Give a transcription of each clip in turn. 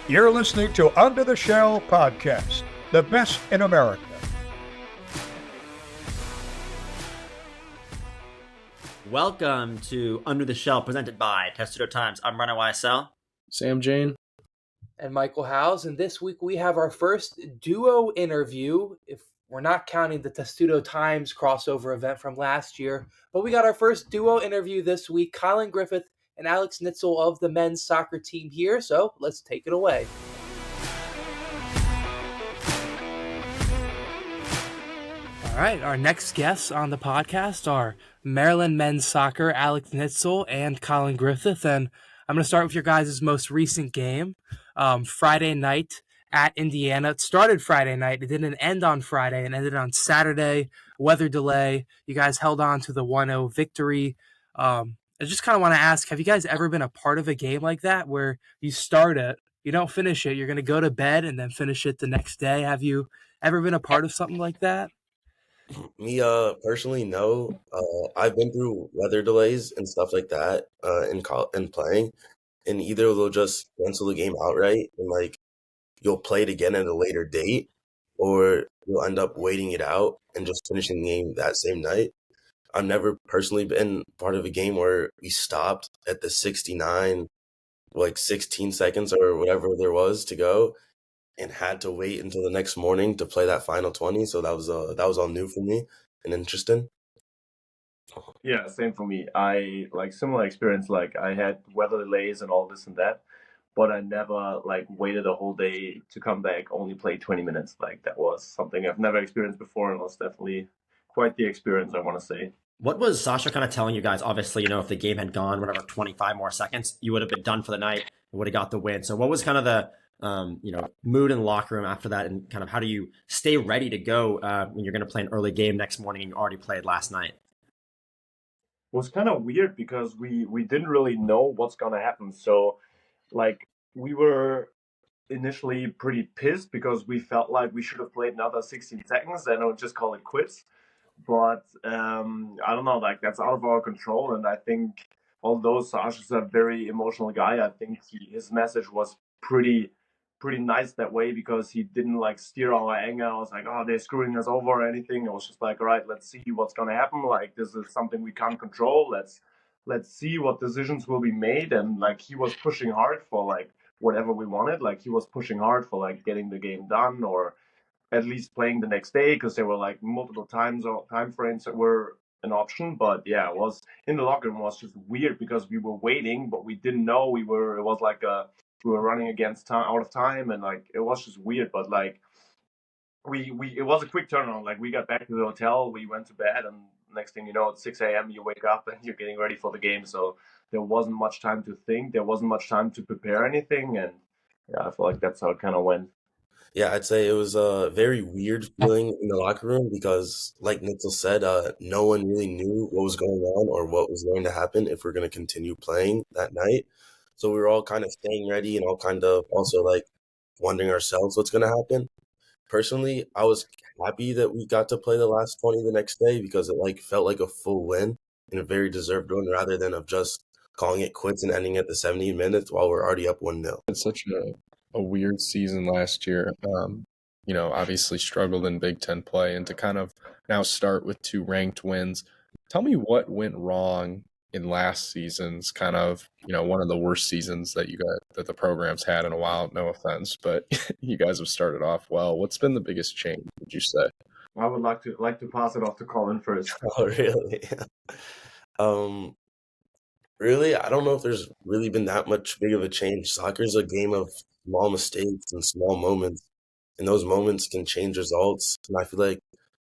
You're listening to Under the Shell Podcast, the best in America. Welcome to Under the Shell, presented by Testudo Times. I'm Brennan YSL. Sam Jane. And Michael Howes. And this week we have our first duo interview, if we're not counting the Testudo Times crossover event from last year. But we got our first duo interview this week, Colin Griffith and Alex Nitzl of the men's soccer team here. So let's take it away. All right, our next guests on the podcast are Maryland men's soccer, Alex Nitzl and Colin Griffith. And I'm going to start with your guys' most recent game, Friday night at Indiana. It started Friday night. It didn't end on Friday and ended on Saturday. Weather delay. You guys held on to the 1-0 victory. I just kind of want to ask, have you guys ever been a part of a game like that where you start it, you don't finish it, you're going to go to bed and then finish it the next day? Have you ever been a part of something like that? Me, personally, no. I've been through weather delays and stuff like that in playing, and either they'll just cancel the game outright and like you'll play it again at a later date, or you'll end up waiting it out and just finishing the game that same night. I've never personally been part of a game where we stopped at the 69, like 16 seconds or whatever there was to go, and had to wait until the next morning to play that final 20. So that was all new for me and interesting. Yeah, same for me. I similar experience. Like I had weather delays and all this and that, but I never waited a whole day to come back, only played 20 minutes. Like that was something I've never experienced before, and was definitely quite the experience, I want to say. What was Sasha kind of telling you guys? Obviously, if the game had gone, 25 more seconds, you would have been done for the night and would have got the win. So what was kind of the mood in the locker room after that, and kind of how do you stay ready to go when you're going to play an early game next morning and you already played last night? It was kind of weird because we didn't really know what's going to happen. So we were initially pretty pissed because we felt like we should have played another 16 seconds and I would just call it quits. But I don't know, that's out of our control. And I think although Sasha's a very emotional guy, I think his message was pretty nice that way, because he didn't steer our anger. I was like, oh, they're screwing us over or anything. It was just like, all right, let's see what's going to happen. This is something we can't control. Let's see what decisions will be made. And he was pushing hard for whatever we wanted. He was pushing hard for getting the game done, or at least playing the next day, because there were multiple times or time frames that were an option. But yeah, it was in the locker room was just weird because we were waiting, but we didn't know we were running against time, out of time, and it was just weird. But it was a quick turnaround. We got back to the hotel, we went to bed, and next thing you know, at 6 a.m. you wake up and you're getting ready for the game. So there wasn't much time to think. There wasn't much time to prepare anything, and yeah, I feel like that's how it kind of went. Yeah, I'd say it was a very weird feeling in the locker room because, like Nitzl said, no one really knew what was going on or what was going to happen if we're going to continue playing that night. So we were all kind of staying ready and all kind of also wondering ourselves what's going to happen. Personally, I was happy that we got to play the last 20 the next day because it felt like a full win and a very deserved win, rather than of just calling it quits and ending at the 70 minutes while we're already up 1-0. It's such a weird season last year. Obviously struggled in Big Ten play, and to kind of now start with 2 ranked wins. Tell me what went wrong in last season's kind of, one of the worst seasons that the program's had in a while. No offense, but you guys have started off well. What's been the biggest change, would you say? I would like to pass it off to Colin first. Oh, really? Really, I don't know if there's really been that much big of a change. Soccer's a game of small mistakes and small moments, and those moments can change results. And I feel like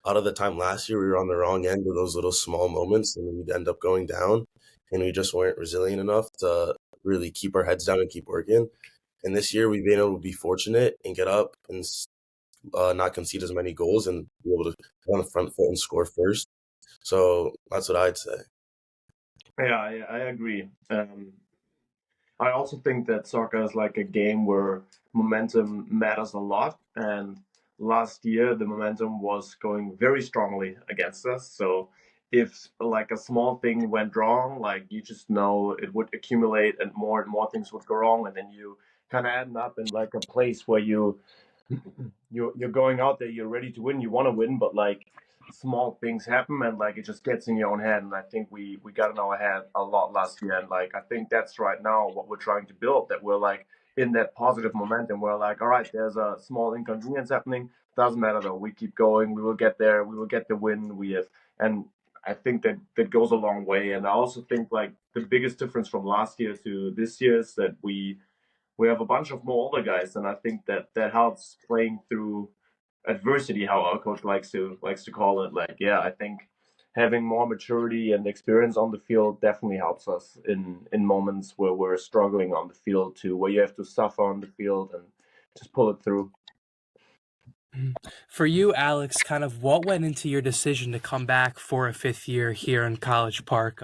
out of the time last year, we were on the wrong end of those little small moments, and we'd end up going down, and we just weren't resilient enough to really keep our heads down and keep working. And this year, we've been able to be fortunate and get up and not concede as many goals and be able to get on the front foot and score first. So that's what I'd say. Yeah, I agree. I also think that soccer is like a game where momentum matters a lot. And last year, the momentum was going very strongly against us. So if like a small thing went wrong, like you just know it would accumulate and more things would go wrong, and then you kind of end up in like a place where you're going out there, you're ready to win, you want to win, but like small things happen and like it just gets in your own head. And I think we got in our head a lot last year, and like I think that's right now what we're trying to build, that we're like in that positive momentum. We're like, all right, there's a small inconvenience happening, doesn't matter though, we keep going, we will get there, we will get the win. We have, and I think that goes a long way. And I also think like the biggest difference from last year to this year is that we have a bunch of more older guys, and I think that helps playing through adversity, how our coach likes to call it. Like, yeah, I think having more maturity and experience on the field definitely helps us in moments where we're struggling on the field too, where you have to suffer on the field and just pull it through. For you, Alex, kind of what went into your decision to come back for a fifth year here in College Park?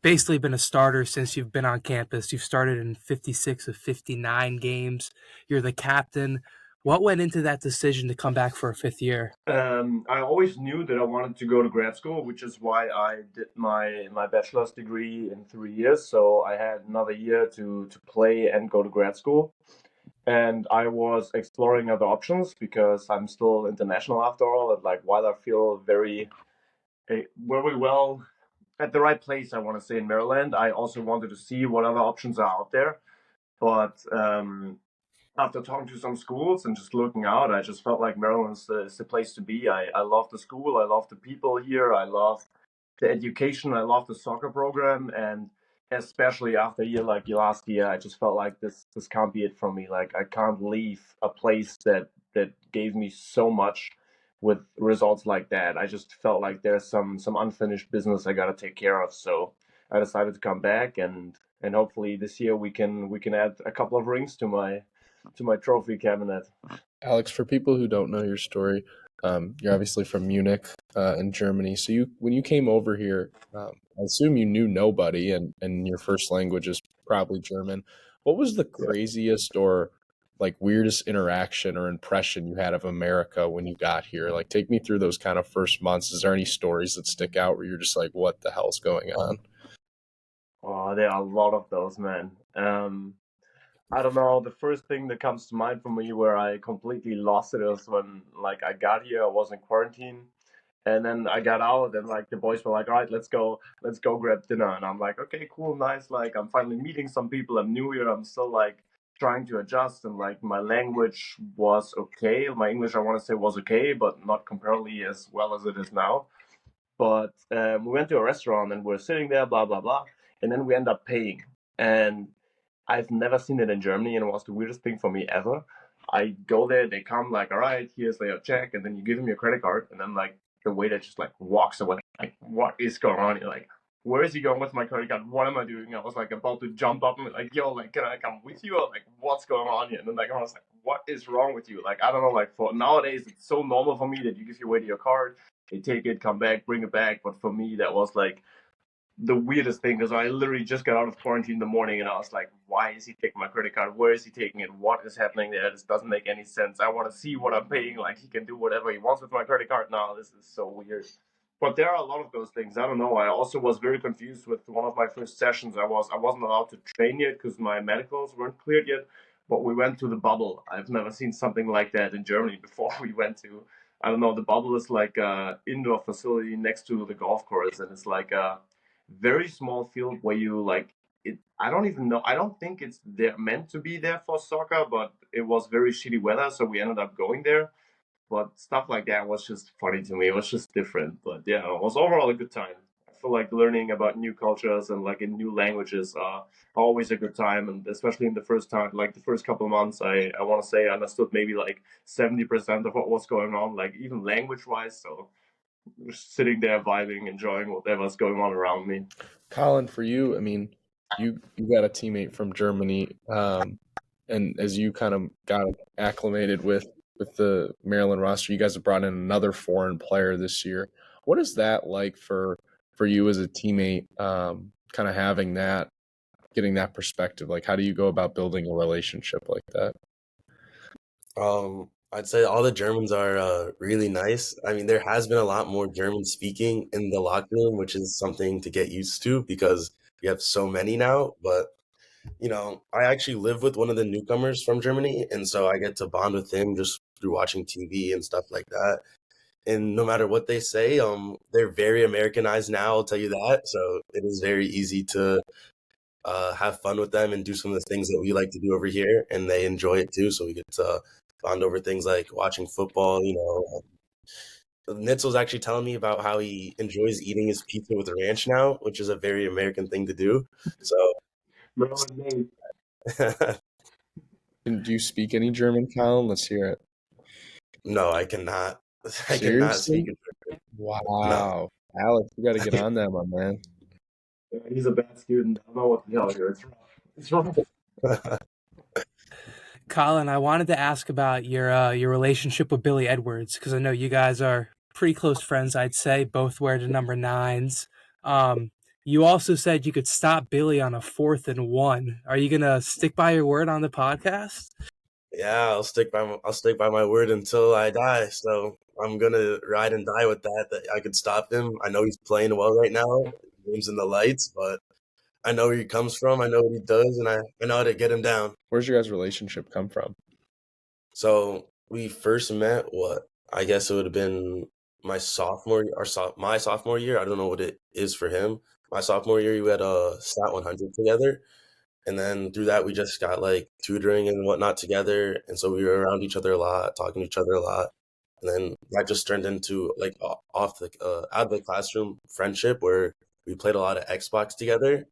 Basically been a starter since you've been on campus. You've started in 56 of 59 games. You're the captain. What went into that decision to come back for a fifth year? I always knew that I wanted to go to grad school, which is why I did my bachelor's degree in 3 years. So I had another year to play and go to grad school. And I was exploring other options because I'm still international after all. And like, while I feel very well at the right place, I want to say, in Maryland, I also wanted to see what other options are out there. But after talking to some schools and just looking out, I just felt like Maryland's the place to be. I love the school. I love the people here. I love the education. I love the soccer program. And especially after a year like last year, I just felt like this can't be it for me. Like, I can't leave a place that gave me so much with results like that. I just felt like there's some unfinished business I got to take care of. So I decided to come back, and hopefully this year we can add a couple of rings to my trophy cabinet. Alex, for people who don't know your story, you're obviously from Munich in Germany. So when you came over here, I assume you knew nobody, and your first language is probably German. What was the craziest or like weirdest interaction or impression you had of America when you got here? Like, take me through those kind of first months. Is there any stories that stick out where you're just like, what the hell's going on? Oh, there are a lot of those, man. I don't know. The first thing that comes to mind for me where I completely lost it was when like I got here, I was in quarantine, and then I got out, and like the boys were like, "All right, let's go grab dinner." And I'm like, "Okay, cool, nice." Like, I'm finally meeting some people. I'm new here. I'm still like trying to adjust, and like my language was okay. My English, I want to say, was okay, but not comparably as well as it is now. But we went to a restaurant and we're sitting there, blah blah blah, and then we end up paying. And I've never seen it in Germany, and it was the weirdest thing for me ever. I go there, they come like, all right, here's your check, and then you give them your credit card, and then like the waiter just like walks away. Like, what is going on? You're like, where is he going with my credit card? What am I doing? I was like about to jump up and like, yo, like, can I come with you? Or like, what's going on here? And then like I was like, what is wrong with you? Like, I don't know. Like, for nowadays, it's so normal for me that you give your waiter your card, they take it, come back, bring it back. But for me, that was like the weirdest thing, because I literally just got out of quarantine in the morning, and I was like, why is he taking my credit card? Where is he taking it? What is happening there? This doesn't make any sense. I want to see what I'm paying. Like, he can do whatever he wants with my credit card now. This is so weird. But there are a lot of those things. I don't know. I also was very confused with one of my first sessions. I wasn't allowed to train yet because my medicals weren't cleared yet. But we went to the bubble. I've never seen something like that in Germany before. We went to, I don't know, the bubble is like a indoor facility next to the golf course, and it's like a very small field where you like it. I don't even know. I don't think it's there meant to be there for soccer, but it was very shitty weather, so we ended up going there. But stuff like that was just funny to me. It was just different. But yeah, it was overall a good time. I feel like learning about new cultures and like in new languages are always a good time. And especially in the first time, like the first couple of months, I want to say I understood maybe like 70% of what was going on, like even language wise. So just sitting there vibing, enjoying whatever's going on around me. Colin, for you, I mean, you got a teammate from Germany, and as you kind of got acclimated with the Maryland roster, you guys have brought in another foreign player this year. What is that like for you as a teammate, kind of having that, getting that perspective? Like, how do you go about building a relationship like that? I'd say all the Germans are really nice. I mean, there has been a lot more German speaking in the locker room, which is something to get used to because we have so many now. But I actually live with one of the newcomers from Germany, and so I get to bond with him just through watching TV and stuff like that. And no matter what they say, they're very Americanized now, I'll tell you that. So it is very easy to have fun with them and do some of the things that we like to do over here, and they enjoy it too. So we get to bond over things like watching football. Nitzl's actually telling me about how he enjoys eating his pizza with ranch now, which is a very American thing to do. So, Maryland made. And do you speak any German, Colin? Let's hear it. no, I cannot. I cannot Seriously? speak it. No. Wow. Alex, you got to get on that, my man. Yeah, he's a bad student. I don't know what to tell you. It's rough. It's rough. Colin, I wanted to ask about your relationship with Billy Edwards because I know you guys are pretty close friends. I'd say both wear the number 9s. You also said you could stop Billy on a 4th and 1. Are you gonna stick by your word on the podcast? Yeah, I'll stick by my word until I die. So I'm gonna ride and die with that I could stop him. I know he's playing well right now. Game's in the lights, but I know where he comes from. I know what he does, and I know how to get him down. Where's your guys' relationship come from? So we first met. What I guess it would have been my sophomore year. I don't know what it is for him. My sophomore year, we had a Stat 100 together. And then through that, we just got like tutoring and whatnot together. And so we were around each other a lot, talking to each other a lot. And then that just turned into like out of the classroom friendship where we played a lot of Xbox together,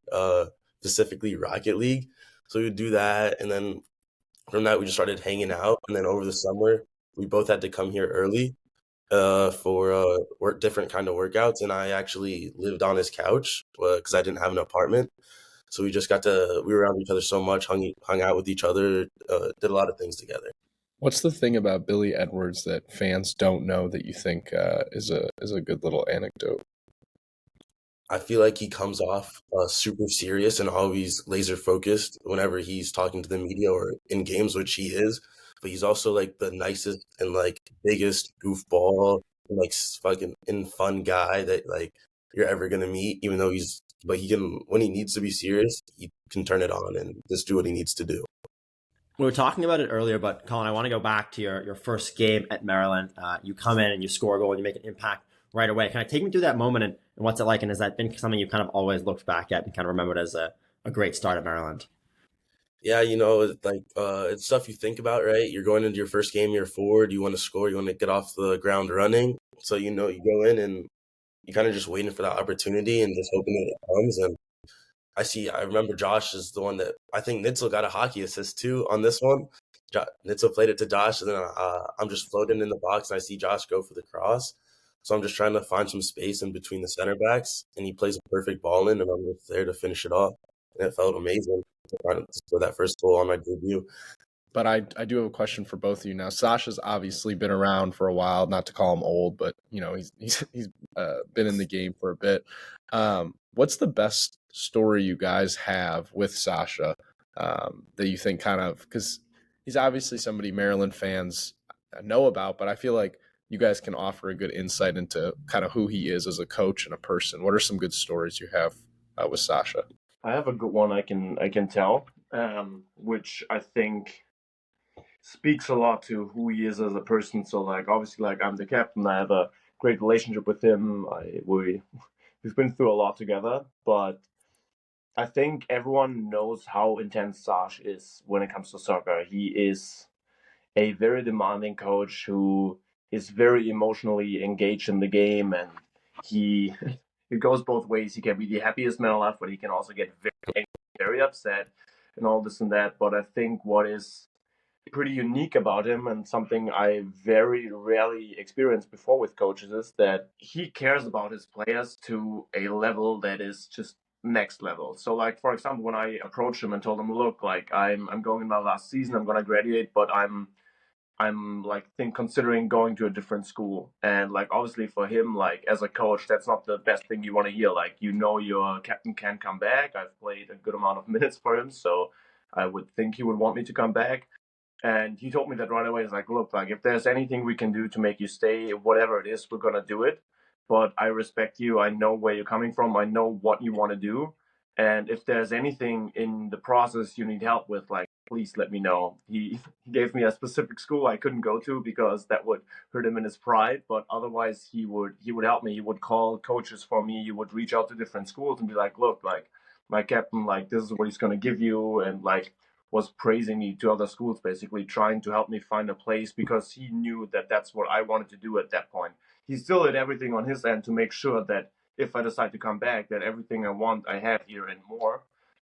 specifically Rocket League. So we would do that. And then from that, we just started hanging out. And then over the summer, we both had to come here early for different kind of workouts. And I actually lived on his couch because I didn't have an apartment. So we were around each other so much, hung out with each other, did a lot of things together. What's the thing about Billy Edwards that fans don't know that you think is a good little anecdote? I feel like he comes off super serious and always laser focused whenever he's talking to the media or in games, which he is. But he's also like the nicest and like biggest goofball, and, like fucking fun guy that like you're ever gonna meet. Even though he can, when he needs to be serious, he can turn it on and just do what he needs to do. We were talking about it earlier, but Colin, I want to go back to your first game at Maryland. You come in and you score a goal and you make an impact right away. Kind of take me through that moment and what's it like? And has that been something you kind of always looked back at and kind of remembered as a great start at Maryland? Yeah, it's like it's stuff you think about, right? You're going into your first game, you're forward, you want to score, you want to get off the ground running. So you go in and you kind of just waiting for that opportunity and just hoping that it comes. And I remember Josh is the one that I think Nitzl got a hockey assist too on this one. Nitzl played it to Josh, and then I'm just floating in the box and I see Josh go for the cross. So I'm just trying to find some space in between the center backs, and he plays a perfect ball in, and I'm just there to finish it off. And it felt amazing to score that first goal on my debut. But I do have a question for both of you now. Sasha's obviously been around for a while, not to call him old, but he's been in the game for a bit. What's the best story you guys have with Sasha that you think because he's obviously somebody Maryland fans know about, but I feel like you guys can offer a good insight into kind of who he is as a coach and a person. What are some good stories you have with Sasha? I have a good one I can tell, which I think speaks a lot to who he is as a person. So like obviously like I'm the captain, I have a great relationship with him. We've been through a lot together, but I think everyone knows how intense Sash is when it comes to soccer. He is a very demanding coach who is very emotionally engaged in the game, and it goes both ways. He can be the happiest man alive, but he can also get very, very upset and all this and that. But I think what is pretty unique about him and something I very rarely experienced before with coaches is that he cares about his players to a level that is just next level. So like, for example, when I approached him and told him, look, like I'm going in my last season, I'm going to graduate, but I'm like considering going to a different school. And like obviously for him, like as a coach, that's not the best thing you want to hear. Like, your captain can come back. I've played a good amount of minutes for him, so I would think he would want me to come back. And he told me that right away. He's like, look, like if there's anything we can do to make you stay, whatever it is, we're gonna do it. But I respect you. I know where you're coming from. I know what you want to do. And if there's anything in the process you need help with, like please let me know. He gave me a specific school I couldn't go to because that would hurt him in his pride. But otherwise he would help me. He would call coaches for me. He would reach out to different schools and be like, look, like my captain, like this is what he's gonna give you, and like was praising me to other schools, basically trying to help me find a place because he knew that that's what I wanted to do at that point. He still did everything on his end to make sure that if I decide to come back, that everything I want I have here and more.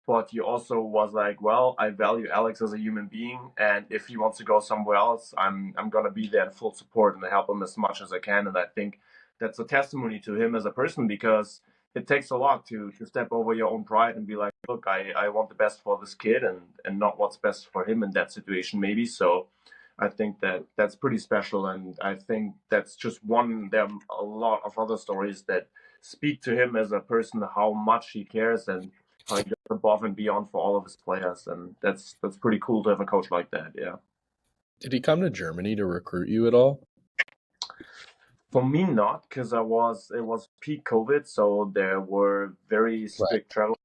But he also was like, well, I value Alex as a human being, and if he wants to go somewhere else, I'm gonna be there in full support and help him as much as I can. And I think that's a testimony to him as a person because it takes a lot to step over your own pride and be like, look, I want the best for this kid and not what's best for him in that situation, maybe. So I think that that's pretty special. And I think that's just one, there are a lot of other stories that speak to him as a person, how much he cares and how he goes above and beyond for all of his players. And that's pretty cool to have a coach like that. Yeah. Did he come to Germany to recruit you at all? For me, not because it was peak COVID, so there were very strict travel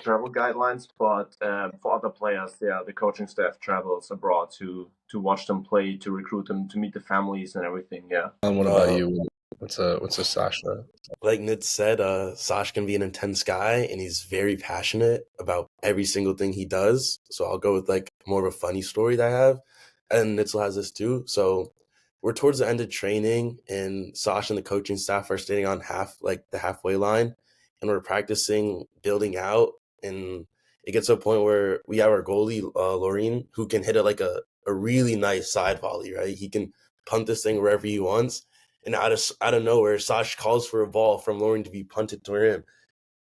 guidelines. But for other players, yeah, the coaching staff travels abroad to watch them play, to recruit them, to meet the families and everything. Yeah. And what about you? What's a Sasha? Like Nitz said, Sash can be an intense guy, and he's very passionate about every single thing he does. So I'll go with like more of a funny story that I have, and Nitzl has this too. So we're towards the end of training, and Sash and the coaching staff are standing on the halfway line, and we're practicing building out, and it gets to a point where we have our goalie Loreen, who can hit it like a really nice side volley, right? He can punt this thing wherever he wants. And out of nowhere, Sash calls for a ball from Lauren to be punted to him.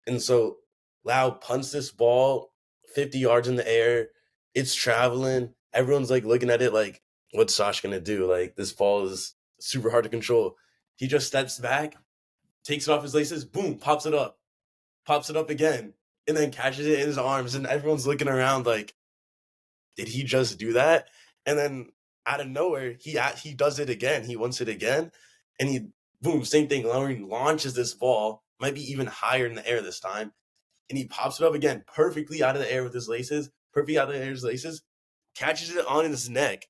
And so Lau punts this ball 50 yards in the air. It's traveling. Everyone's like looking at it like, what's Sash going to do? Like, this ball is super hard to control. He just steps back, takes it off his laces, boom, pops it up again, and then catches it in his arms. And everyone's looking around like, did he just do that? And then out of nowhere, he does it again. He wants it again. And he, boom, same thing. Lauren launches this ball, might be even higher in the air this time. And he pops it up again, perfectly out of the air with his laces, catches it on his neck,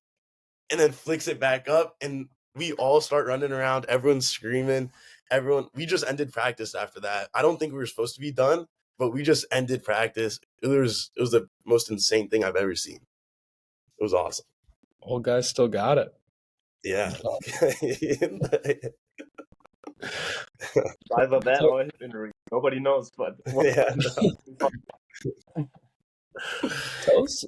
and then flicks it back up. And we all start running around. Everyone's screaming. We just ended practice after that. I don't think we were supposed to be done, but we just ended practice. It was the most insane thing I've ever seen. It was awesome. Old guy still got it. Either Yeah. that or hip injury. Nobody knows, but Yeah. Tell us,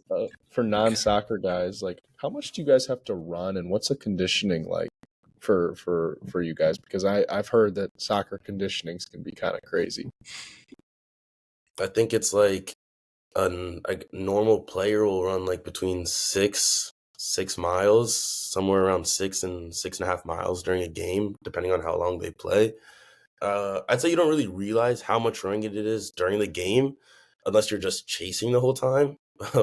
for non-soccer guys, like how much do you guys have to run, and what's the conditioning like for you guys? Because I've heard that soccer conditionings can be kind of crazy. I think it's like a normal player will run like between 6 miles, somewhere around 6.5 miles during a game, depending on how long they play. I'd say you don't really realize how much running it is during the game unless you're just chasing the whole time,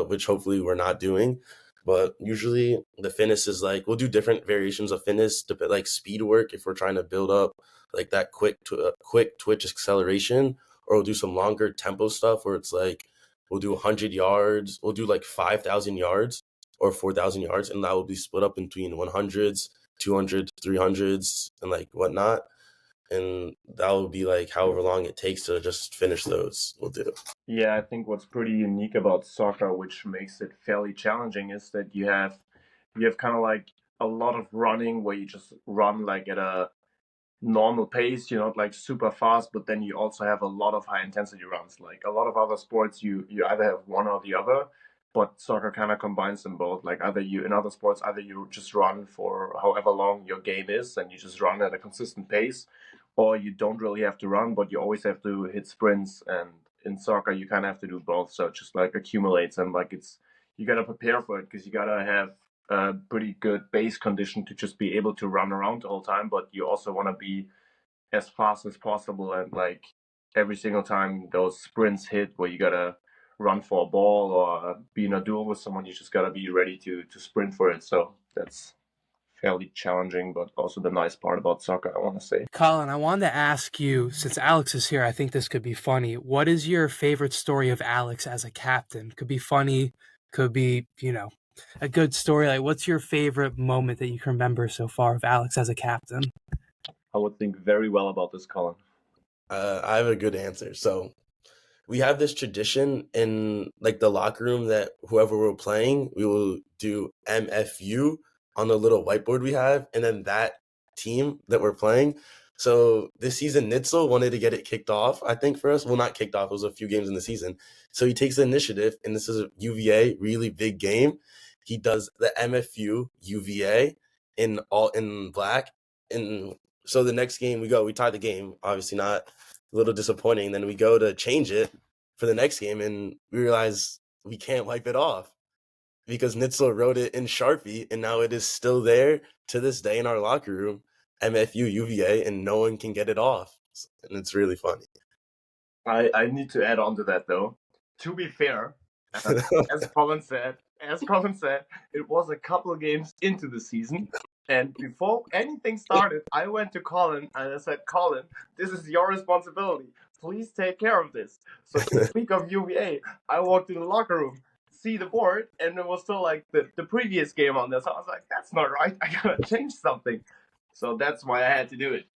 which hopefully we're not doing. But usually the fitness is like, we'll do different variations of fitness, like speed work if we're trying to build up like that quick twitch acceleration, or we'll do some longer tempo stuff where it's like, we'll do 100 yards, we'll do like 5,000 yards or 4,000 yards, and that will be split up between 100s, 200s, 300s, and like whatnot. And that will be like however long it takes to just finish those, we'll do. yeah, I think what's pretty unique about soccer, which makes it fairly challenging, is that you have kind of like a lot of running where you just run like at a normal pace. You're not like super fast, but then you also have a lot of high intensity runs. Like a lot of other sports, you either have one or the other, but soccer kind of combines them both. Like in other sports, either you just run for however long your game is and you just run at a consistent pace, or you don't really have to run, but you always have to hit sprints. And in soccer, you kind of have to do both. So it just like accumulates, and like you got to prepare for it because you got to have a pretty good base condition to just be able to run around the whole time, but you also want to be as fast as possible. And like every single time those sprints hit where you got to run for a ball or be in a duel with someone. You just gotta be ready to sprint for it. So that's fairly challenging, but also the nice part about soccer, I want to say. Colin, I wanted to ask you, since Alex is here, I think this could be funny. What is your favorite story of Alex as a captain? Could be funny, could be, a good story. Like, what's your favorite moment that you can remember so far of Alex as a captain? I would think very well about this, Colin. I have a good answer. So we have this tradition in like the locker room that whoever we're playing, we will do MFU on the little whiteboard we have, and then that team that we're playing. So this season, Nitzl wanted to get it kicked off, I think, for us. Well, not kicked off. It was a few games in the season. So he takes the initiative, and this is a UVA, really big game. He does the MFU UVA in black. And so the next game we tie the game, obviously not, a little disappointing. Then we go to change it for the next game, and we realize we can't wipe it off because Nitzl wrote it in Sharpie, and now it is still there to this day in our locker room, MFU UVA, and no one can get it off. And it's really funny. I need to add on to that, though. To be fair, as Colin said, it was a couple of games into the season. And before anything started, I went to Colin and I said, Colin, this is your responsibility. Please take care of this. So to speak of UVA, I walked in the locker room, see the board, and it was still like the previous game on there. So I was like, that's not right. I gotta change something. So that's why I had to do it.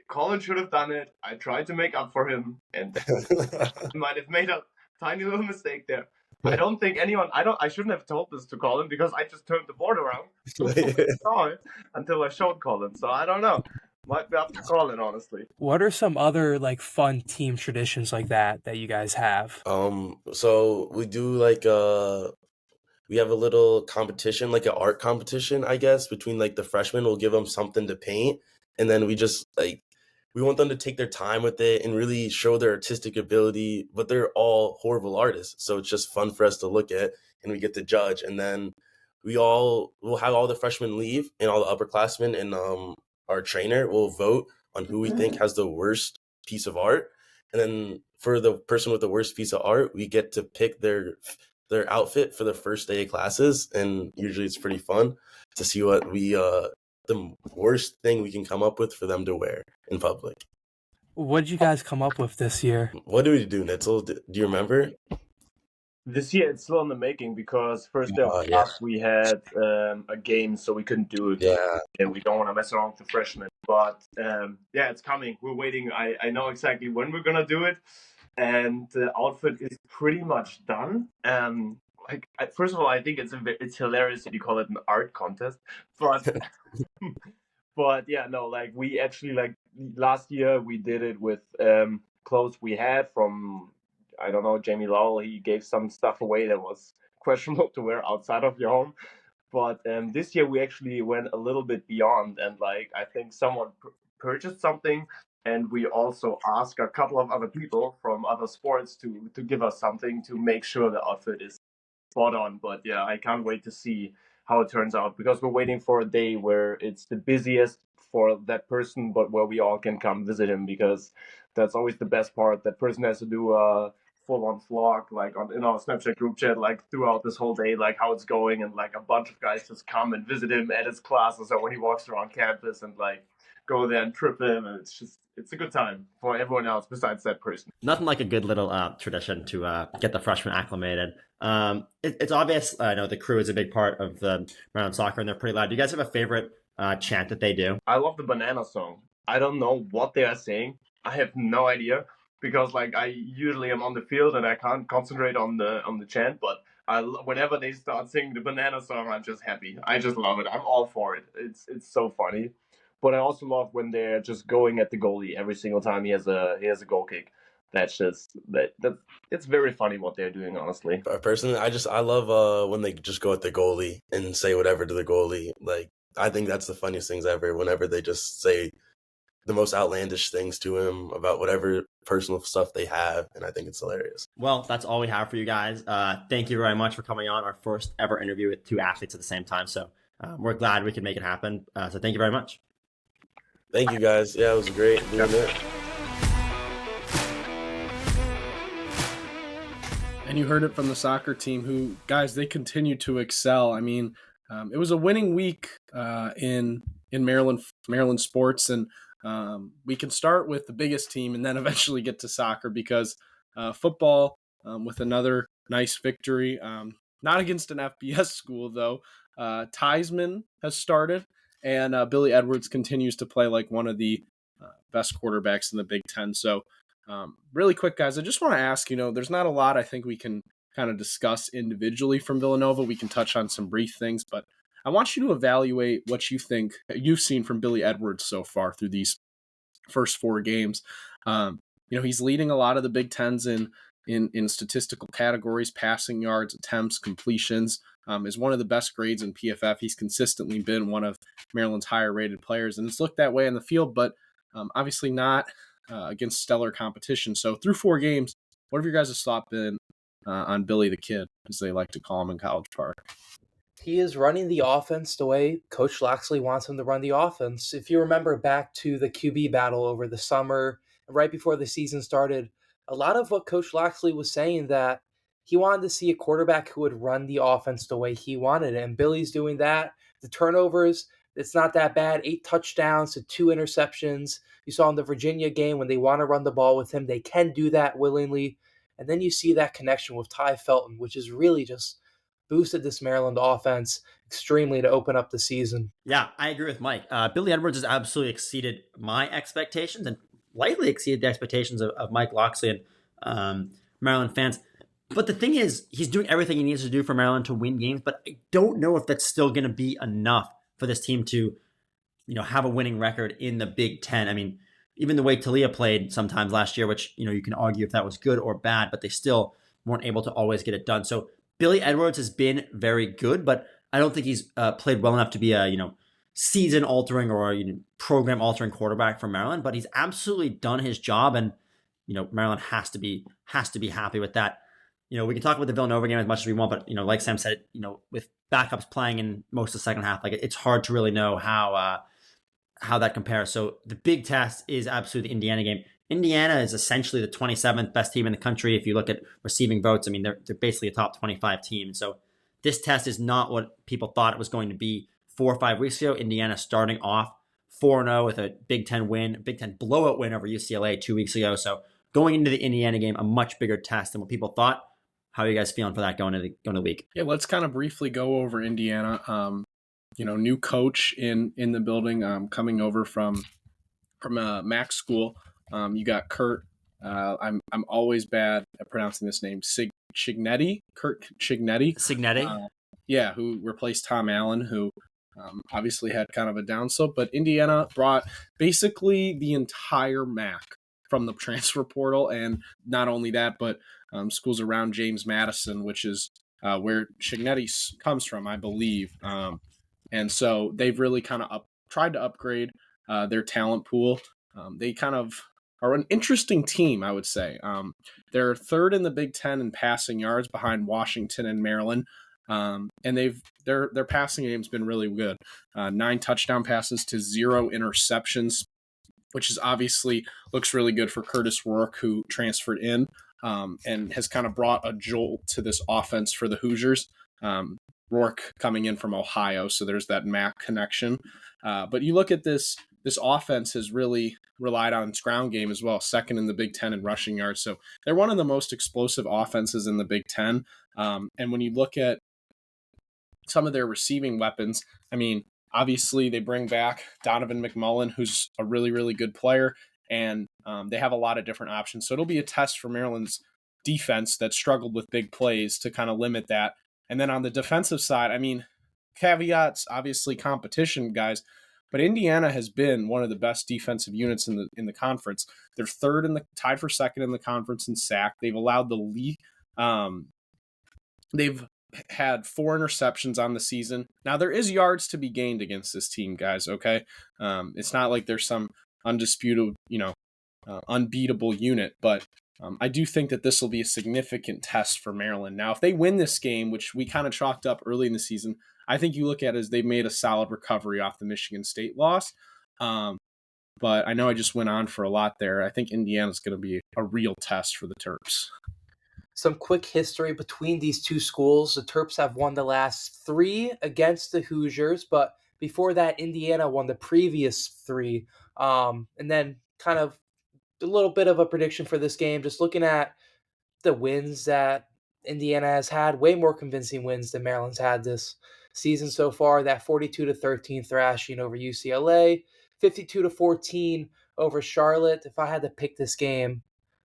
Colin should have done it. I tried to make up for him, and I might have made a tiny little mistake there. I don't think I shouldn't have told this to Colin because I just turned the board around. So I saw it until I showed Colin. So I don't know. Might be up to Colin, honestly. What are some other like fun team traditions like that you guys have? So we do like we have a little competition, like an art competition, I guess, between like the freshmen. We'll give them something to paint, and then we just like we want them to take their time with it and really show their artistic ability, but they're all horrible artists. So it's just fun for us to look at, and we get to judge. And then we'll have all the freshmen leave and all the upperclassmen, and our trainer will vote on who we think has the worst piece of art. And then for the person with the worst piece of art, we get to pick their outfit for the first day of classes. And usually it's pretty fun to see what the worst thing we can come up with for them to wear in public. What did you guys come up with this year? What do we do, Nitzl? Do you remember? This year it's still in the making because first day of class we had a game, so we couldn't do it. Yeah. And we don't want to mess around with the freshmen. But it's coming. We're waiting. I know exactly when we're gonna do it, and the outfit is pretty much done. First of all, I think it's hilarious that you call it an art contest, but but yeah, no, like we actually like last year we did it with clothes we had from, I don't know, Jamie Lowell. He gave some stuff away that was questionable to wear outside of your home. But this year we actually went a little bit beyond, and like I think someone purchased something, and we also asked a couple of other people from other sports to give us something to make sure the outfit is spot on. But yeah, I can't wait to see how it turns out because we're waiting for a day where it's the busiest for that person, but where we all can come visit him, because that's always the best part. That person has to do a full-on vlog like in our Snapchat group chat like throughout this whole day, like how it's going, and like a bunch of guys just come and visit him at his classes or when he walks around campus and like go there and trip him, and it's a good time for everyone else besides that person. Nothing like a good little tradition to get the freshmen acclimated. It's obvious. I know the crew is a big part of the Maryland soccer, and they're pretty loud. Do you guys have a favorite chant that they do? I love the banana song. I don't know what they are saying. I have no idea because like I usually am on the field and I can't concentrate on the chant. But whenever they start singing the banana song, I'm just happy. I just love it. I'm all for it. It's so funny. But I also love when they're just going at the goalie every single time he has a goal kick. That's just that it's very funny what they're doing, honestly. Personally, I love when they just go at the goalie and say whatever to the goalie. Like I think that's the funniest things ever. Whenever they just say the most outlandish things to him about whatever personal stuff they have, and I think it's hilarious. Well, that's all we have for you guys. Thank you very much for coming on our first ever interview with two athletes at the same time. So we're glad we could make it happen. So thank you very much. Thank you, guys. Yeah, it was great doing it. And you heard it from the soccer team who, guys, they continue to excel. I mean, it was a winning week in Maryland sports, and we can start with the biggest team and then eventually get to soccer because football with another nice victory, not against an FBS school though. Theismann has started, and Billy Edwards continues to play like one of the best quarterbacks in the Big Ten. So really quick, guys, I just want to ask, there's not a lot I think we can kind of discuss individually from Villanova. We can touch on some brief things, but I want you to evaluate what you think you've seen from Billy Edwards so far through these first 4 games. He's leading a lot of the Big Tens in statistical categories, passing yards, attempts, completions, is one of the best grades in PFF. He's consistently been one of Maryland's higher rated players, and it's looked that way in the field, but obviously not against stellar competition. So through 4 games, what have your guys' thoughts been on Billy the Kid, as they like to call him in College Park? He is running the offense the way Coach Loxley wants him to run the offense. If you remember back to the QB battle over the summer, right before the season started, a lot of what Coach Loxley was saying that he wanted to see a quarterback who would run the offense the way he wanted it. And Billy's doing that. The turnovers, it's not that bad. 8 touchdowns to 2 interceptions. You saw in the Virginia game when they want to run the ball with him, they can do that willingly. And then you see that connection with Ty Felton, which is really just boosted this Maryland offense extremely to open up the season. Yeah, I agree with Mike. Billy Edwards has absolutely exceeded my expectations and lightly exceeded the expectations of Mike Loxley and Maryland fans. But the thing is, he's doing everything he needs to do for Maryland to win games, but I don't know if that's still going to be enough for this team to, have a winning record in the Big Ten. I mean, even the way Talia played sometimes last year, which, you can argue if that was good or bad, but they still weren't able to always get it done. So Billy Edwards has been very good, but I don't think he's played well enough to be a, season-altering or a program-altering quarterback for Maryland. But he's absolutely done his job, and Maryland has to be happy with that. We can talk about the Villanova game as much as we want, but like Sam said, with backups playing in most of the second half, like it's hard to really know how that compares. So the big test is absolutely the Indiana game. Indiana is essentially the 27th best team in the country. If you look at receiving votes, I mean, they're basically a top 25 team. So this test is not what people thought it was going to be 4 or 5 weeks ago. Indiana starting off 4-0 with a Big Ten win, a Big Ten blowout win over UCLA 2 weeks ago. So going into the Indiana game, a much bigger test than what people thought. How are you guys feeling for that going into the week? Yeah, let's kind of briefly go over Indiana. New coach in the building, coming over from Mac school. You got Kurt. I'm always bad at pronouncing this name. Cignetti. Kurt Cignetti. Cignetti. Who replaced Tom Allen, who obviously had kind of a down slope. But Indiana brought basically the entire MAC from the transfer portal, and not only that, but schools around James Madison, which is where Cignetti comes from, I believe. And so they've really kind of tried to upgrade their talent pool. They kind of are an interesting team, I would say. They're 3rd in the Big Ten in passing yards behind Washington and Maryland. And their passing game's been really good. 9 touchdown passes to 0 interceptions, which is obviously looks really good for Curtis Rourke, who transferred in and has kind of brought a jolt to this offense for the Hoosiers. Rourke coming in from Ohio, so there's that MAC connection. But you look at this offense has really relied on its ground game as well, 2nd in the Big Ten in rushing yards. So they're one of the most explosive offenses in the Big Ten. And when you look at some of their receiving weapons, I mean, obviously they bring back Donovan McMullen, who's a really, really good player, and they have a lot of different options. So it'll be a test for Maryland's defense that struggled with big plays to kind of limit that. And then on the defensive side, I mean, caveats, obviously competition, guys, but Indiana has been one of the best defensive units in the conference. They're tied for 2nd in the conference in sack. They've allowed the lead. They've had 4 interceptions on the season. Now there is yards to be gained against this team, guys. Okay, it's not like there's some undisputed, unbeatable unit, but I do think that this will be a significant test for Maryland. Now, if they win this game, which we kind of chalked up early in the season, I think you look at it as they've made a solid recovery off the Michigan State loss. But I know I just went on for a lot there. I think Indiana's going to be a real test for the Terps. some quick history between these two schools. The Terps have won the last 3 against the Hoosiers, but before that, Indiana won the previous 3. And then kind of a little bit of a prediction for this game, just looking at the wins that Indiana has had, way more convincing wins than Maryland's had this season so far. That 42-13 thrashing over UCLA, 52-14 over Charlotte. If I had to pick this game,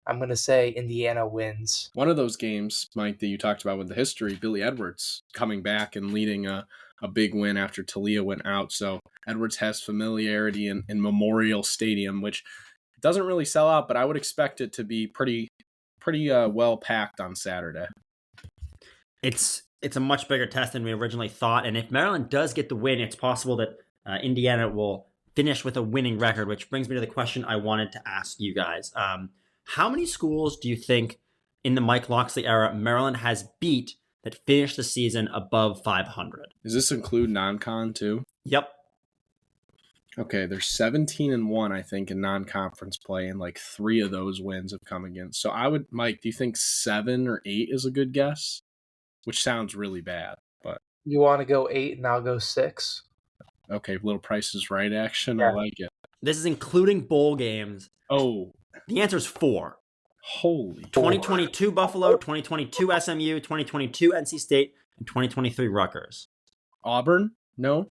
I'm going to say Indiana wins. One of those games, Mike, that you talked about with the history, Billy Edwards coming back and leading a big win after Talia went out. So Edwards has familiarity in Memorial Stadium, which doesn't really sell out, but I would expect it to be pretty well packed on Saturday. It's a much bigger test than we originally thought, and if Maryland does get the win, it's possible that Indiana will finish with a winning record, which brings me to the question I wanted to ask you guys. How many schools do you think in the Mike Locksley era Maryland has beat that finished the season above 500? Does this include non-con too? Yep. Okay, there's 17-1, I think, in non-conference play, and like 3 of those wins have come against. So Mike, do you think 7 or 8 is a good guess? Which sounds really bad, but You want to go 8 and I'll go 6? okay, little Price is Right action. Yeah. I like it. This is including bowl games. Oh, The answer is 4. holy. 2022 Buffalo, 2022 SMU, 2022 NC State, and 2023 Rutgers. Auburn? No.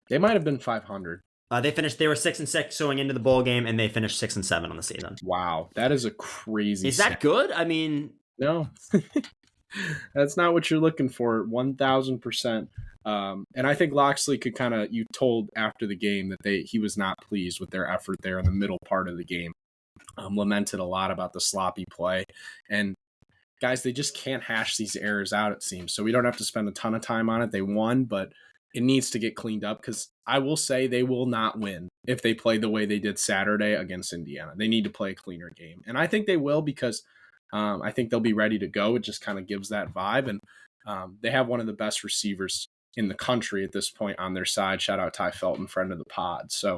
They might have been 500. They were 6-6 going into the bowl game, and they finished 6-7 on the season. Wow, that is a crazy. Is that good? I mean, No. That's not what you're looking for, 1,000%. And I think Locksley could you told after the game that he was not pleased with their effort there in the middle part of the game. Lamented a lot about the sloppy play. And guys, they just can't hash these errors out, it seems. So we don't have to spend a ton of time on it. They won, but it needs to get cleaned up, because I will say they will not win if they play the way they did Saturday against Indiana. They need to play a cleaner game. And I think they will, because I think they'll be ready to go. It just kind of gives that vibe. And they have one of the best receivers in the country at this point on their side. Shout out Ty Felton, friend of the pod. So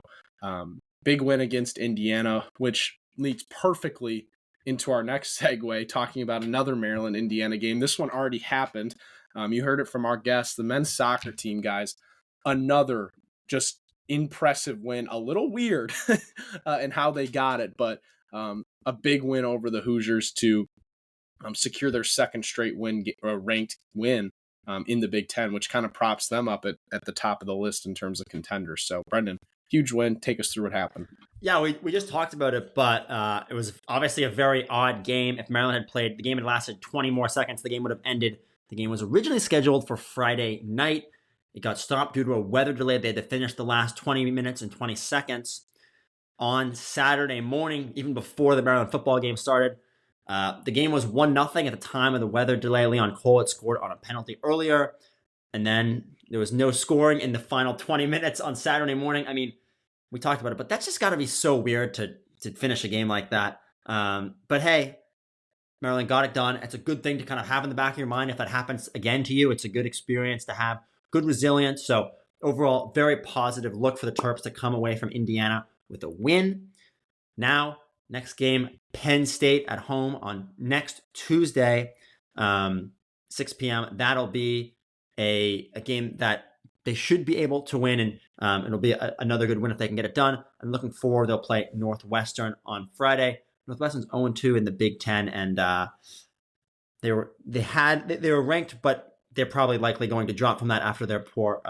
big win against Indiana, which leads perfectly into our next segue, talking about another Maryland-Indiana game. This one already happened. You heard it from our guests, the men's soccer team, guys. Another just impressive win. A little weird in how they got it, but a big win over the Hoosiers to secure their second straight ranked win in the Big Ten, which kind of props them up at the top of the list in terms of contenders. So, Brendan, huge win. Take us through what happened. yeah, we just talked about it, but it was obviously a very odd game. If Maryland had played, the game had lasted 20 more seconds, the game would have ended. The game was originally scheduled for Friday night. It got stopped due to a weather delay. They had to finish the last 20 minutes and 20 seconds on Saturday morning, even before the Maryland football game started. The game was 1-0 at the time of the weather delay. Leon Cole had scored on a penalty earlier, and then there was no scoring in the final 20 minutes on Saturday morning. I mean, we talked about it, but that's just got to be so weird to finish a game like that. But hey, Maryland got it done. It's a good thing to kind of have in the back of your mind. If that happens again to you, it's a good experience to have, good resilience. So overall, very positive look for the Terps to come away from Indiana with a win. Now, next game, Penn State at home on next Tuesday, 6 p.m. That'll be a game that they should be able to win, and it'll be another good win if they can get it done. I'm looking forward. They'll play Northwestern on Friday. Northwestern's 0-2 in the Big Ten, and they were ranked, but they're probably likely going to drop from that after their poor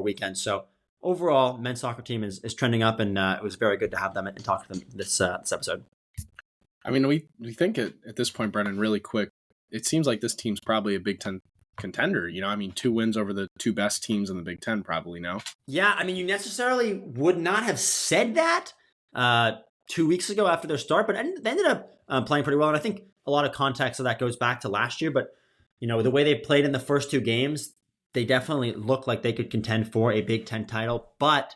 weekend. So overall, men's soccer team is trending up, and it was very good to have them and talk to them this episode. I mean, we think at this point, Brennan, really quick, it seems like this team's probably a Big Ten contender. 2 wins over the 2 best teams in the Big Ten, probably, no? Yeah, I mean, you necessarily would not have said that 2 weeks ago after their start, but they ended up playing pretty well. And I think a lot of context of that goes back to last year. But, the way they played in the first 2 games, they definitely look like they could contend for a Big Ten title. But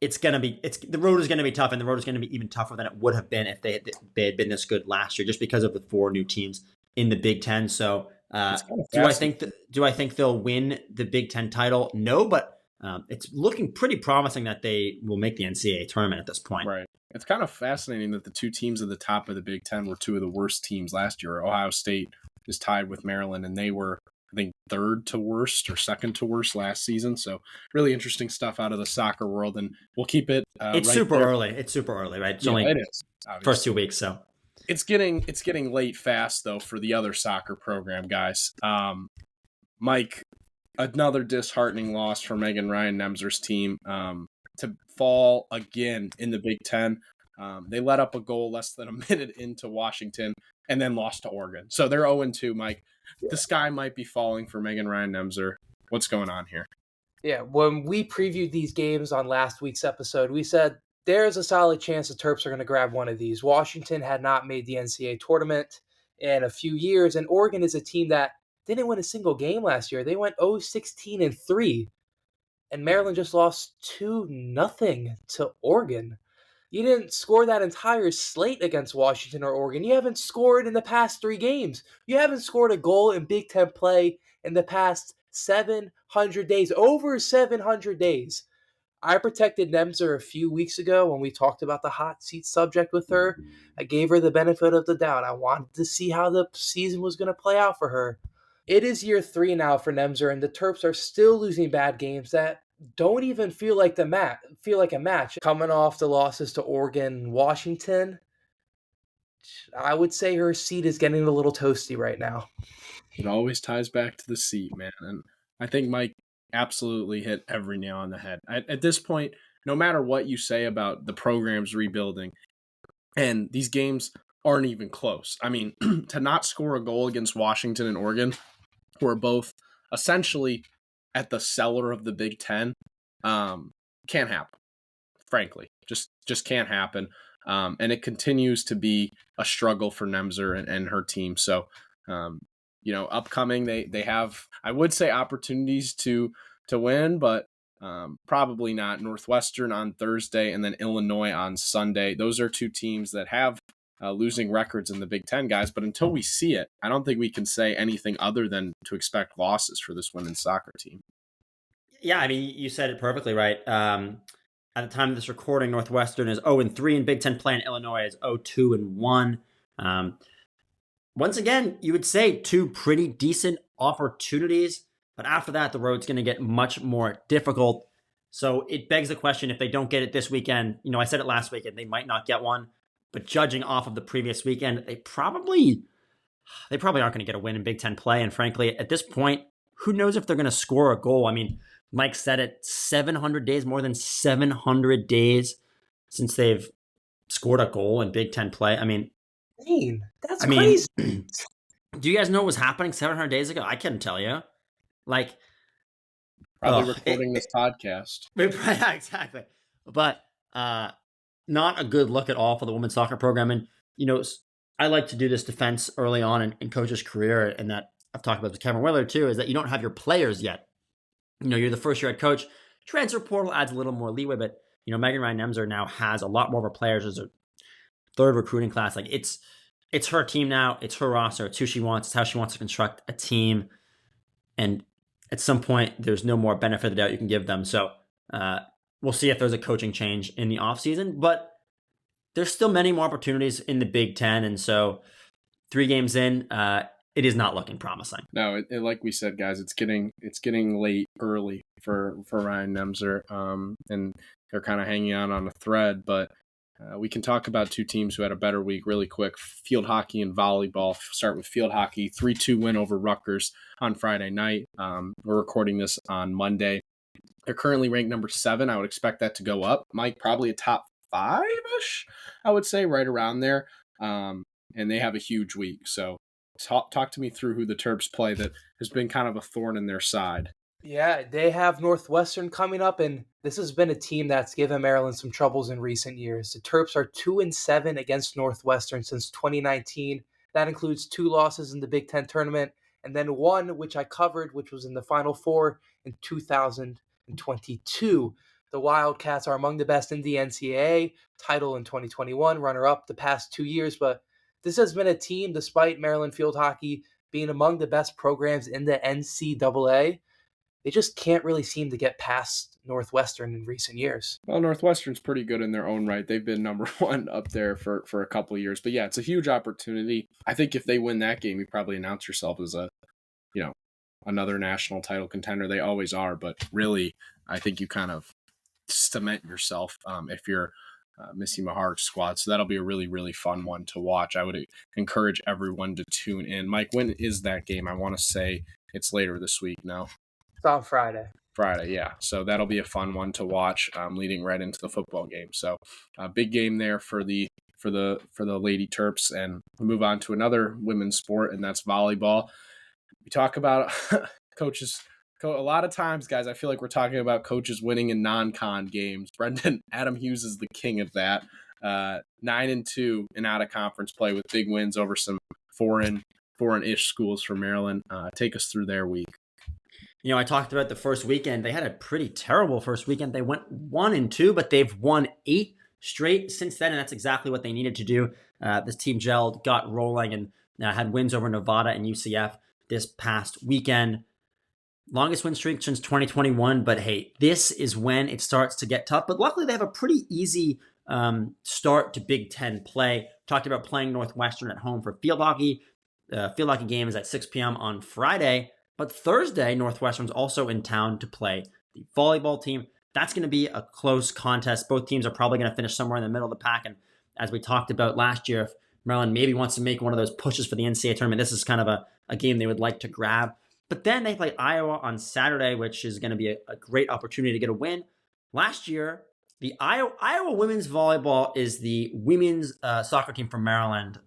the road is going to be tough, and the road is going to be even tougher than it would have been if they had been this good last year, just because of the 4 new teams in the Big Ten. So do I think they'll win the Big Ten title? No, but it's looking pretty promising that they will make the NCAA tournament at this point. Right. It's kind of fascinating that the two teams at the top of the Big Ten were two of the worst teams last year. Ohio State is tied with Maryland, and they were, I think, third to worst or second to worst last season. So really interesting stuff out of the soccer world, and we'll keep it. It's right super there. early. It's super early, right? It's Yeah, only it is, obviously. first 2 weeks, so It's getting late fast though for the other soccer program, guys. Mike, another disheartening loss for Megan Ryan Nemzer's team to fall again in the Big Ten. They let up a goal less than a minute into Washington and then lost to Oregon. So they're 0-2, Mike. The sky might be falling for Megan Ryan Nemzer. What's going on here? Yeah, when we previewed these games on last week's episode, we said there's a solid chance the Terps are going to grab one of these. Washington had not made the NCAA tournament in a few years, and Oregon is a team that didn't win a single game last year. They went 0-16-3, and Maryland just lost 2-0 to Oregon. You didn't score that entire slate against Washington or Oregon. You haven't scored in the past 3 games. You haven't scored a goal in Big Ten play in the past 700 days, over 700 days. I protected Nemzer a few weeks ago when we talked about the hot seat subject with her. I gave her the benefit of the doubt. I wanted to see how the season was going to play out for her. It is year 3 now for Nemzer, and the Terps are still losing bad games that don't even feel like a match. Coming off the losses to Oregon and Washington, I would say her seat is getting a little toasty right now. It always ties back to the seat, man. And I think Mike absolutely hit every nail on the head. At this point, no matter what you say about the program's rebuilding, and these games aren't even close. I mean, to not score a goal against Washington and Oregon, who are both essentially at the cellar of the Big Ten, can't happen. Frankly, just can't happen. And it continues to be a struggle for Nemzer and her team. So, upcoming, they have, I would say, opportunities to win, but probably not. Northwestern on Thursday and then Illinois on Sunday. Those are two teams that have losing records in the Big Ten, guys. But until we see it, I don't think we can say anything other than to expect losses for this women's soccer team. Yeah, I mean, you said it perfectly, right? At the time of this recording, Northwestern is 0-3 in Big Ten play, and Illinois is 0-2-1. Once again, you would say 2 pretty decent opportunities, but after that, the road's going to get much more difficult. So it begs the question, if they don't get it this weekend, I said it last weekend, they might not get one, but judging off of the previous weekend, they probably aren't going to get a win in Big Ten play. And frankly, at this point, who knows if they're going to score a goal? I mean, Mike said it, 700 days, more than 700 days since they've scored a goal in Big Ten play. I mean, that's crazy. Do you guys know what was happening 700 days ago? I couldn't tell you. Probably recording this podcast. Yeah, exactly. But not a good look at all for the women's soccer program. And, I like to do this defense early on in Coach's career, and that I've talked about with Kevin Willer too, is that you don't have your players yet. You're the first year head coach. Transfer portal adds a little more leeway, but, Megan Ryan Nemzer now has a lot more of her players as a third recruiting class. It's her team now. It's her roster. It's who she wants. It's how she wants to construct a team. And at some point, there's no more benefit of the doubt you can give them. So we'll see if there's a coaching change in the offseason. But there's still many more opportunities in the Big Ten. And so 3 games in, it is not looking promising. No, like we said, guys, it's getting late early for Ryan Nemzer, and they're kind of hanging on a thread. But we can talk about 2 teams who had a better week really quick. Field hockey and volleyball. Start with field hockey, 3-2 win over Rutgers on Friday night. We're recording this on Monday. They're currently ranked number 7. I would expect that to go up. Mike, probably a top 5-ish, I would say, right around there. And they have a huge week. So talk to me through who the Terps play that has been kind of a thorn in their side. Yeah, they have Northwestern coming up, and this has been a team that's given Maryland some troubles in recent years. The Terps are 2-7 against Northwestern since 2019. That includes 2 losses in the Big Ten tournament, and then 1, which I covered, which was in the Final Four in 2022. The Wildcats are among the best in the NCAA, title in 2021, runner-up the past 2 years, but this has been a team, despite Maryland field hockey being among the best programs in the NCAA, they just can't really seem to get past Northwestern in recent years. Well, Northwestern's pretty good in their own right. They've been number one up there for a couple of years. But yeah, it's a huge opportunity. I think if they win that game, you probably announce yourself as another national title contender. They always are, but really, I think you kind of cement yourself if you're Missy Mahar's squad. So that'll be a really, really fun one to watch. I would encourage everyone to tune in. Mike, when is that game? I want to say it's later this week. No? It's on Friday. Friday, yeah. So that'll be a fun one to watch, leading right into the football game. So a big game there for the Lady Terps, and we'll move on to another women's sport, and that's volleyball. We talk about coaches. A lot of times, guys, I feel like we're talking about coaches winning in non-con games. Adam Hughes is the king of that. 9-2 in out-of-conference play with big wins over some foreign-ish schools from Maryland. Take us through their week. I talked about the first weekend. They had a pretty terrible first weekend. They went 1-2, but they've won 8 straight since then, and that's exactly what they needed to do. This team gelled, got rolling, and had wins over Nevada and UCF this past weekend. Longest win streak since 2021, but hey, this is when it starts to get tough. But luckily, they have a pretty easy start to Big Ten play. Talked about playing Northwestern at home for field hockey. Field hockey game is at 6 p.m. on Friday. But Thursday, Northwestern's also in town to play the volleyball team. That's going to be a close contest. Both teams are probably going to finish somewhere in the middle of the pack. And as we talked about last year, if Maryland maybe wants to make one of those pushes for the NCAA tournament, this is kind of a game they would like to grab. But then they play Iowa on Saturday, which is going to be a great opportunity to get a win. Last year, the Iowa women's volleyball is the women's soccer team from Maryland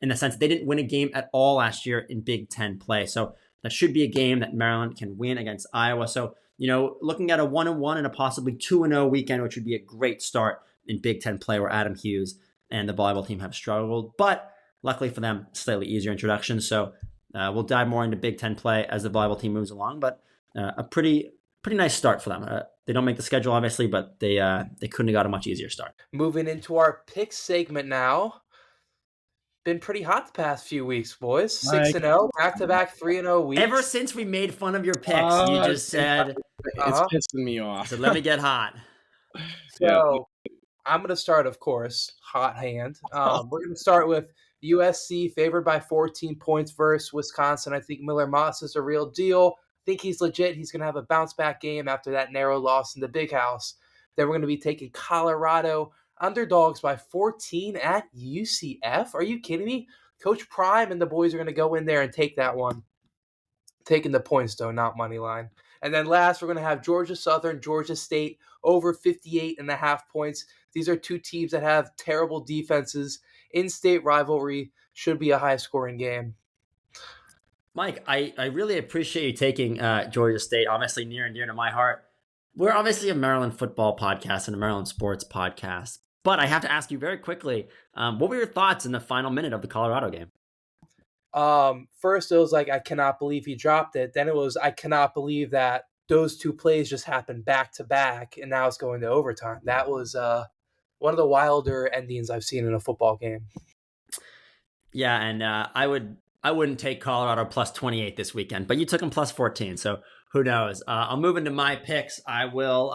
in the sense that they didn't win a game at all last year in Big Ten play. So that should be a game that Maryland can win against Iowa. So, looking at a 1-1 and a possibly 2-0 weekend, which would be a great start in Big Ten play where Adam Hughes and the volleyball team have struggled. But luckily for them, slightly easier introduction. So we'll dive more into Big Ten play as the volleyball team moves along. But a pretty nice start for them. They don't make the schedule, obviously, but they couldn't have got a much easier start. Moving into our pick segment now. Been pretty hot the past few weeks, boys. 6-0, back-to-back 3-0 weeks. Ever since we made fun of your picks, you just said it's pissing me off. So let me get hot. So I'm going to start, of course, hot hand. We're going to start with USC favored by 14 points versus Wisconsin. I think Miller Moss is a real deal. I think he's legit. He's going to have a bounce-back game after that narrow loss in the Big House. Then we're going to be taking Colorado underdogs by 14 at UCF. Are you kidding me? Coach Prime and the boys are going to go in there and take that one. Taking the points, though, not money line. And then last, we're going to have Georgia Southern, Georgia State over 58.5 points. These are two teams that have terrible defenses. In-state rivalry should be a high-scoring game. Mike, I really appreciate you taking Georgia State, obviously near and dear to my heart. We're obviously a Maryland football podcast and a Maryland sports podcast. But I have to ask you very quickly, what were your thoughts in the final minute of the Colorado game? First, it was like, I cannot believe he dropped it. Then it was, I cannot believe that those two plays just happened back to back, and now it's going to overtime. That was one of the wilder endings I've seen in a football game. Yeah, and I wouldn't take Colorado plus 28 this weekend, but you took them plus 14, so who knows? I'll move into my picks. I will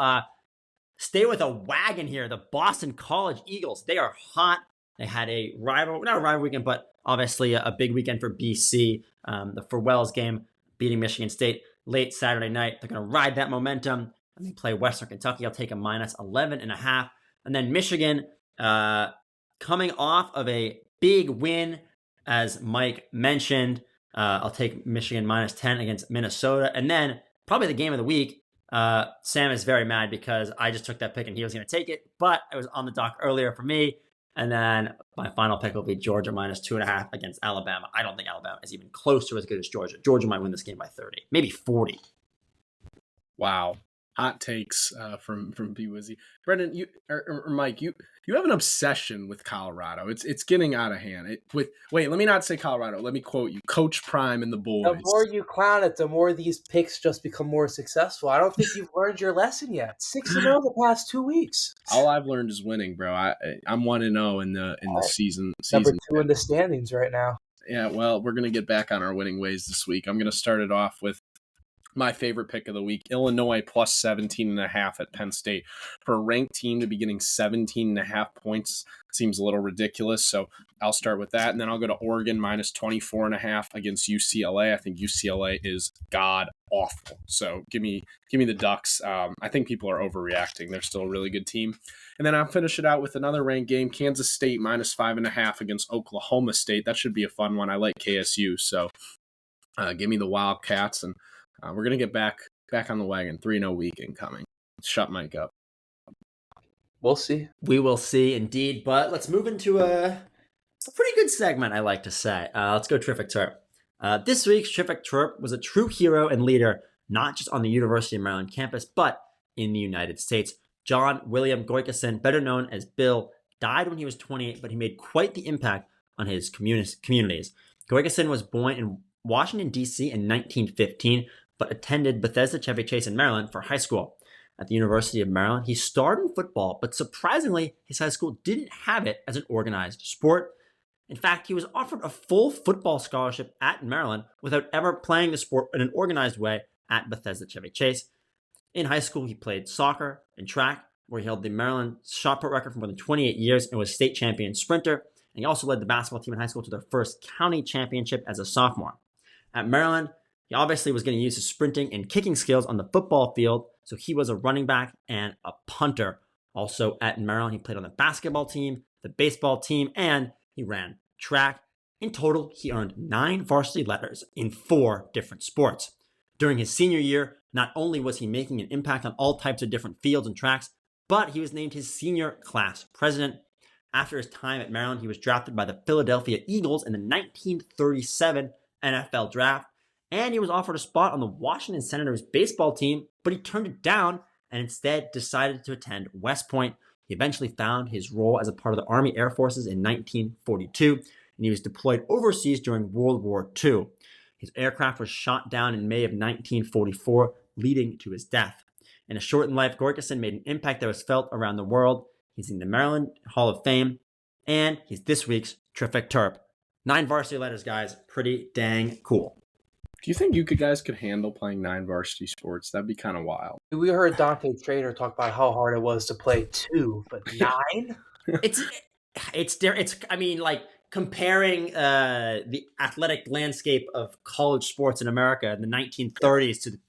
stay with a wagon here. The Boston College Eagles. They are hot. They had not a rival weekend, but obviously a big weekend for BC. The Furwell's game, beating Michigan State late Saturday night. They're going to ride that momentum. And they play Western Kentucky. I'll take a minus 11.5. And then Michigan coming off of a big win, as Mike mentioned. I'll take Michigan minus 10 against Minnesota. And then probably the game of the week. Sam is very mad because I just took that pick and he was going to take it, but it was on the dock earlier for me. And then my final pick will be Georgia minus 2.5 against Alabama. I don't think Alabama is even close to as good as Georgia. Georgia might win this game by 30, maybe 40. Wow. Hot takes from B Wizzy. Brendan, you or Mike, you have an obsession with Colorado. It's getting out of hand. Wait, let me not say Colorado. Let me quote you, Coach Prime and the boys. The more you clown it, the more these picks just become more successful. I don't think you've learned your lesson yet. 6-0 the past 2 weeks. All I've learned is winning, bro. I'm 1-0 in the season. Number 2 in the standings right now. Yeah, well, we're gonna get back on our winning ways this week. I'm gonna start it off with my favorite pick of the week, Illinois plus 17.5 at Penn State. For a ranked team to be getting 17.5 points seems a little ridiculous. So I'll start with that. And then I'll go to Oregon minus 24.5 against UCLA. I think UCLA is god awful. So give me the Ducks. I think people are overreacting. They're still a really good team. And then I'll finish it out with another ranked game, Kansas State minus 5.5 against Oklahoma State. That should be a fun one. I like KSU. So give me the Wildcats, and we're going to get back on the wagon. 3-0 weekend coming. Shut Mike up. We'll see. We will see, indeed. But let's move into a pretty good segment, I like to say. Let's go Terrific Terp. This week's Terrific Terp was a true hero and leader, not just on the University of Maryland campus, but in the United States. John William Goykeson, better known as Bill, died when he was 28, but he made quite the impact on his communities. Goykeson was born in Washington, D.C. in 1915, but attended Bethesda Chevy Chase in Maryland for high school. At the University of Maryland, he starred in football, but surprisingly, his high school didn't have it as an organized sport. In fact, he was offered a full football scholarship at Maryland without ever playing the sport in an organized way at Bethesda Chevy Chase. In high school, he played soccer and track, where he held the Maryland shot put record for more than 28 years and was state champion sprinter. And he also led the basketball team in high school to their first county championship as a sophomore. At Maryland, he obviously was going to use his sprinting and kicking skills on the football field, so he was a running back and a punter. Also at Maryland, he played on the basketball team, the baseball team, and he ran track. In total, he earned 9 varsity letters in 4 different sports. During his senior year, not only was he making an impact on all types of different fields and tracks, but he was named his senior class president. After his time at Maryland, he was drafted by the Philadelphia Eagles in the 1937 NFL draft, and he was offered a spot on the Washington Senators baseball team, but he turned it down and instead decided to attend West Point. He eventually found his role as a part of the Army Air Forces in 1942, and he was deployed overseas during World War II. His aircraft was shot down in May of 1944, leading to his death. In a shortened life, Goykeson made an impact that was felt around the world. He's in the Maryland Hall of Fame, and he's this week's Terrific Terp. 9 varsity letters, guys. Pretty dang cool. Do you think you guys could handle playing 9 varsity sports? That'd be kind of wild. We heard Dante Trader talk about how hard it was to play 2, but 9? I mean, like, comparing the athletic landscape of college sports in America in the 1930s to the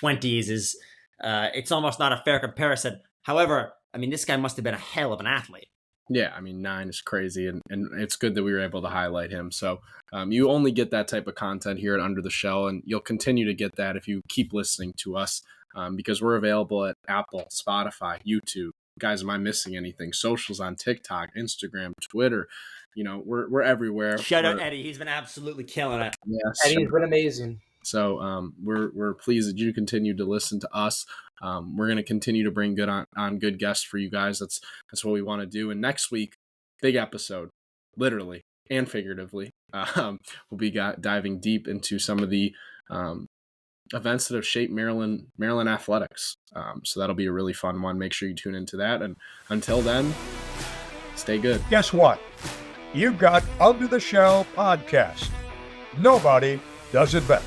2020s is it's almost not a fair comparison. However, I mean, this guy must have been a hell of an athlete. Yeah, I mean, 9 is crazy, and it's good that we were able to highlight him. So you only get that type of content here at Under the Shell, and you'll continue to get that if you keep listening to us because we're available at Apple, Spotify, YouTube. Guys, am I missing anything? Socials on TikTok, Instagram, Twitter. You know, we're everywhere. Shout out Eddie. He's been absolutely killing it. Yes, Eddie's been amazing. So we're pleased that you continue to listen to us. We're going to continue to bring good on good guests for you guys. That's what we want to do. And next week, big episode, literally and figuratively. We'll be diving deep into some of the events that have shaped Maryland athletics. So that'll be a really fun one. Make sure you tune into that. And until then, stay good. Guess what? You've got Under the Shell podcast. Nobody does it better.